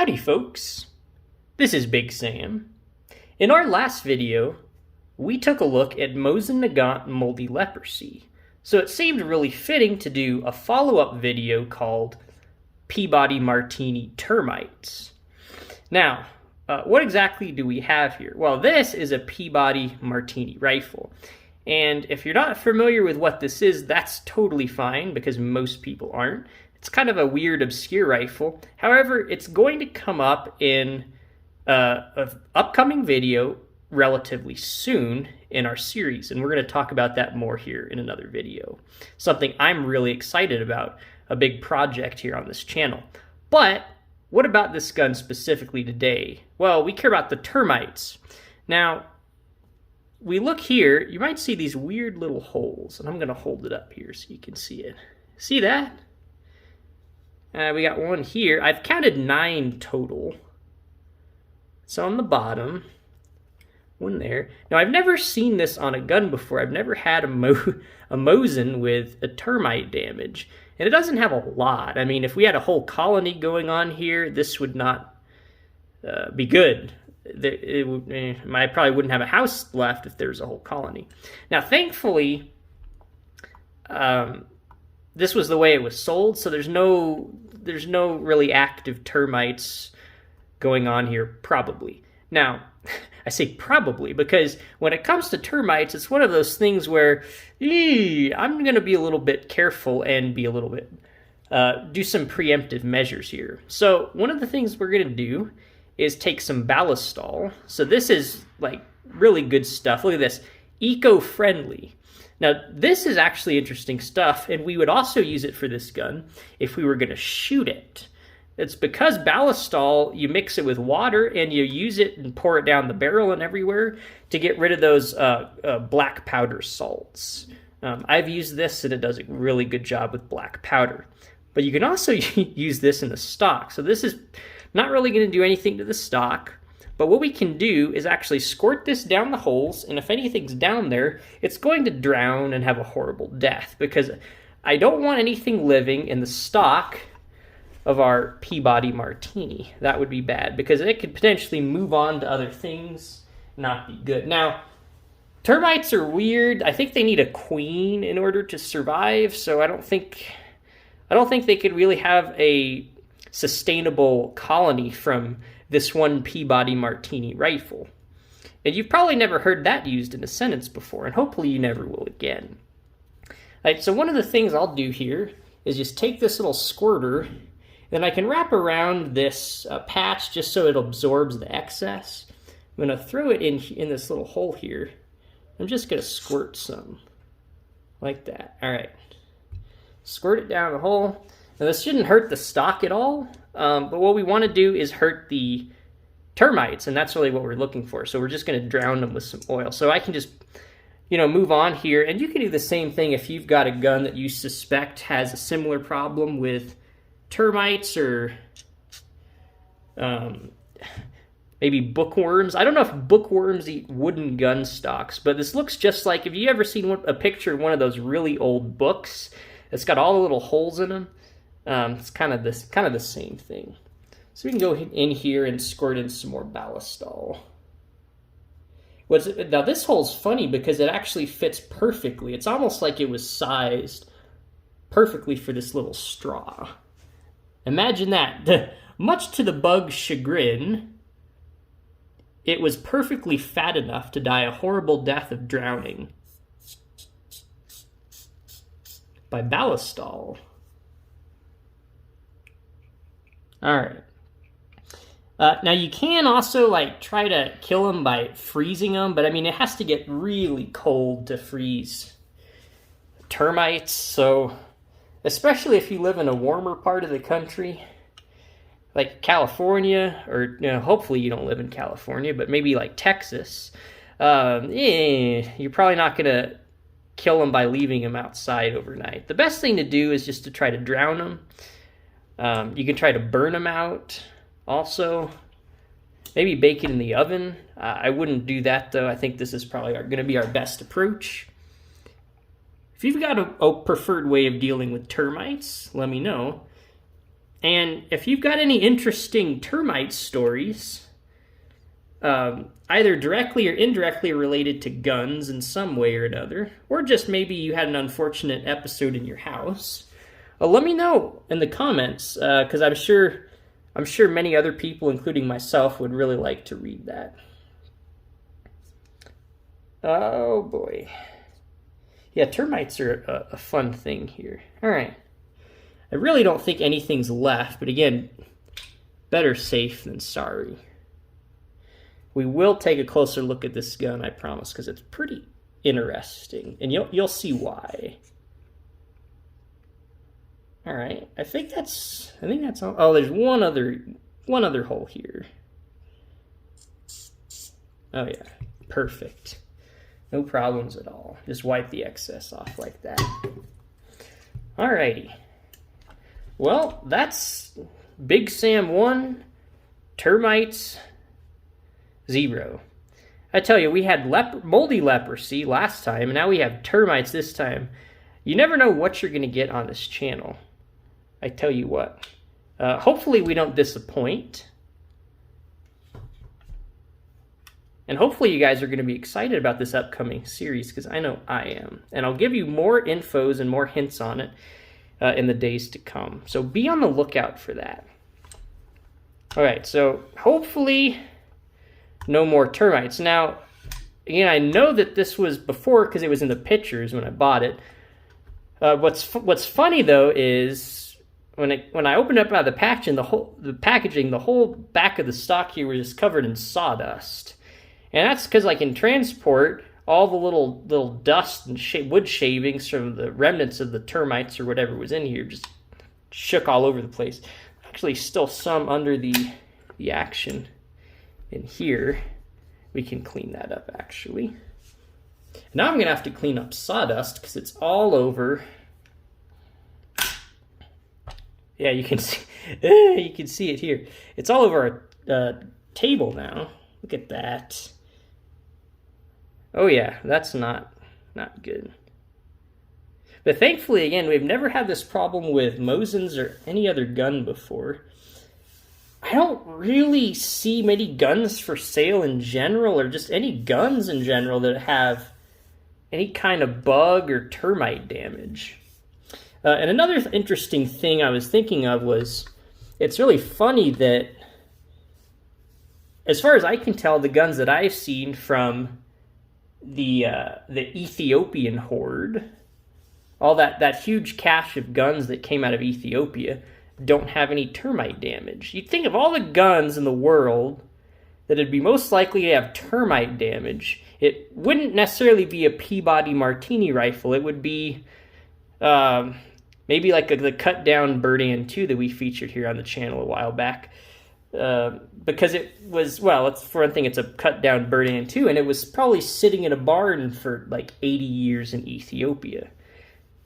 Howdy folks, this is Big Sam. In our last video, we took a look at Mosin Nagant moldy leprosy, so it seemed really fitting to do a follow-up video called Peabody-Martini Termites. Now, what exactly do we have here? Well, this is a Peabody-Martini rifle, and if you're not familiar with what this is, that's totally fine because most people aren't. It's kind of a weird, obscure rifle. However, it's going to come up in an upcoming video relatively soon in our series, and we're going to talk about that more here in another video. Something I'm really excited about, a big project here on this channel. But what about this gun specifically today? Well, we care about the termites. Now, we look here, you might see these weird little holes, and I'm going to hold it up here so you can see it. See that? We got one here. I've counted 9 total. It's on the bottom. One there. Now, I've never seen this on a gun before. I've never had a Mosin with a termite damage. And it doesn't have a lot. I mean, if we had a whole colony going on here, this would not be good. I probably wouldn't have a house left if there's a whole colony. Now, thankfully, this was the way it was sold, so there's no really active termites going on here, probably. Now, I say probably because when it comes to termites, it's one of those things where I'm going to be a little bit careful and be a little bit, do some preemptive measures here. So one of the things we're going to do is take some ballistol. So this is like really good stuff. Look at this, eco-friendly. Now, this is actually interesting stuff, and we would also use it for this gun if we were going to shoot it. It's because ballistol, you mix it with water, and you use it and pour it down the barrel and everywhere to get rid of those black powder salts. I've used this, and it does a really good job with black powder. But you can also use this in the stock. So this is not really going to do anything to the stock. But what we can do is actually squirt this down the holes, and if anything's down there, it's going to drown and have a horrible death, because I don't want anything living in the stock of our Peabody-Martini. That would be bad, because it could potentially move on to other things, not be good. Now, termites are weird. I think they need a queen in order to survive, so I don't think they could really have a sustainable colony from this one Peabody-Martini rifle. And you've probably never heard that used in a sentence before, and hopefully you never will again. All right, so one of the things I'll do here is just take this little squirter, and I can wrap around this patch just so it absorbs the excess. I'm going to throw it in this little hole here. I'm just going to squirt some, like that. All right. Squirt it down the hole. Now, this shouldn't hurt the stock at all, but what we want to do is hurt the termites, and that's really what we're looking for. So we're just going to drown them with some oil. So I can just, move on here, and you can do the same thing if you've got a gun that you suspect has a similar problem with termites or maybe bookworms. I don't know if bookworms eat wooden gun stocks, but this looks just like, have you ever seen a picture of one of those really old books? It's got all the little holes in them. It's kind of the same thing. So we can go in here and squirt in some more ballistol. Now this hole's funny because it actually fits perfectly. It's almost like it was sized perfectly for this little straw. Imagine that. Much to the bug's chagrin, it was perfectly fat enough to die a horrible death of drowning by ballistol. All right. Now you can also try to kill them by freezing them, but I mean it has to get really cold to freeze termites. So especially if you live in a warmer part of the country, like California, or hopefully you don't live in California, but maybe like Texas, you're probably not gonna kill them by leaving them outside overnight. The best thing to do is just to try to drown them. You can try to burn them out also. Maybe bake it in the oven. I wouldn't do that, though. I think this is probably going to be our best approach. If you've got a preferred way of dealing with termites, let me know. And if you've got any interesting termite stories, either directly or indirectly related to guns in some way or another, or just maybe you had an unfortunate episode in your house, let me know in the comments, because I'm sure many other people, including myself, would really like to read that. Oh boy. Yeah, termites are a fun thing here. All right. I really don't think anything's left, but again, better safe than sorry. We will take a closer look at this gun, I promise, because it's pretty interesting, and you'll see why. All right, I think that's all. Oh, there's one other hole here. Oh yeah, perfect. No problems at all. Just wipe the excess off like that. Alrighty. Well, that's Big Sam 1, termites 0. I tell you, we had moldy leprosy last time, and now we have termites this time. You never know what you're going to get on this channel. I tell you what. Hopefully we don't disappoint. And hopefully you guys are going to be excited about this upcoming series, because I know I am. And I'll give you more infos and more hints on it in the days to come. So be on the lookout for that. All right, so hopefully no more termites. Now, again, I know that this was before because it was in the pictures when I bought it. What's funny though is when I opened up out of the packaging, the whole back of the stock here was just covered in sawdust. And that's because, like, in transport, all the little dust and wood shavings from the remnants of the termites or whatever was in here just shook all over the place. Actually, still some under the action in here. We can clean that up, actually. Now I'm going to have to clean up sawdust because it's all over. Yeah, you can see it here. It's all over our table now. Look at that. Oh yeah, that's not good. But thankfully, again, we've never had this problem with Mosins or any other gun before. I don't really see many guns for sale in general, or just any guns in general that have any kind of bug or termite damage. And another interesting thing I was thinking of was, it's really funny that, as far as I can tell, the guns that I've seen from the Ethiopian horde, all that huge cache of guns that came out of Ethiopia, don't have any termite damage. You'd think of all the guns in the world that it'd be most likely to have termite damage, it wouldn't necessarily be a Peabody-Martini rifle. It would be maybe like the cut-down Berdan 2 that we featured here on the channel a while back. Because it was, well, for one thing, it's a cut-down Berdan 2, and it was probably sitting in a barn for like 80 years in Ethiopia.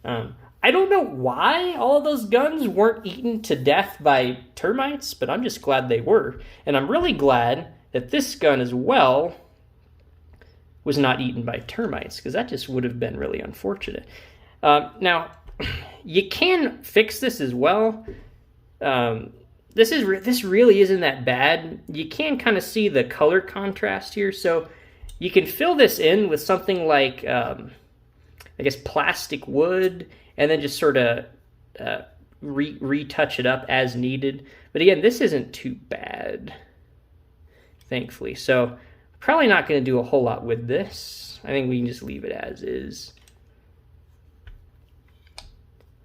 I don't know why all of those guns weren't eaten to death by termites, but I'm just glad they were. And I'm really glad that this gun as well was not eaten by termites, because that just would have been really unfortunate. Now, you can fix this as well. This really isn't that bad. You can kind of see the color contrast here, so you can fill this in with something like, I guess, plastic wood, and then just sort of retouch it up as needed. But again, this isn't too bad, thankfully. So probably not going to do a whole lot with this. I think we can just leave it as is.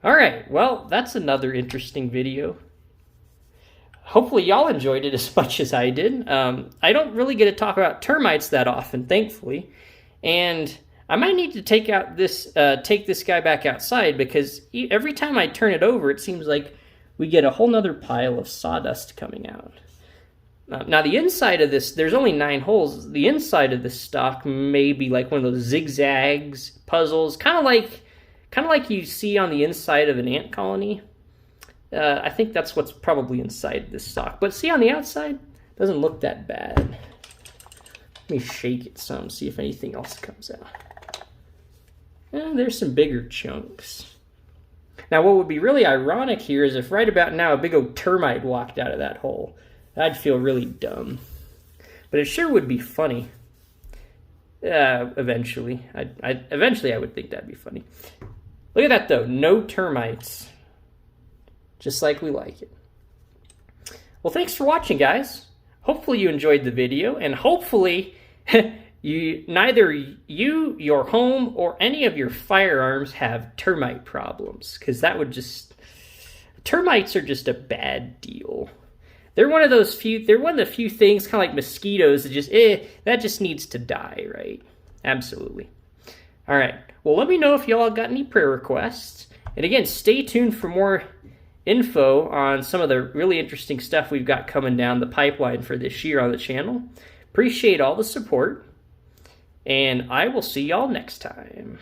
All right, well, that's another interesting video. Hopefully y'all enjoyed it as much as I did. I don't really get to talk about termites that often, thankfully. And I might need to take this guy back outside, because every time I turn it over, it seems like we get a whole nother pile of sawdust coming out. Now the inside of this, there's only 9 holes. The inside of this stock may be like one of those zigzags, puzzles, kind of like you see on the inside of an ant colony. I think that's what's probably inside this stock. But see, on the outside, doesn't look that bad. Let me shake it some, see if anything else comes out. There's some bigger chunks. Now, what would be really ironic here is if right about now a big old termite walked out of that hole. I'd feel really dumb. But it sure would be funny. Eventually. Eventually I would think that'd be funny. Look at that, though. No termites. Just like we like it. Well, thanks for watching, guys. Hopefully you enjoyed the video, and hopefully neither you, your home, or any of your firearms have termite problems, because that would just... Termites are just a bad deal. They're one of the few things, kind of like mosquitoes, that just needs to die, right? Absolutely. All right. Well, let me know if y'all got any prayer requests. And again, stay tuned for more info on some of the really interesting stuff we've got coming down the pipeline for this year on the channel. Appreciate all the support, and I will see y'all next time.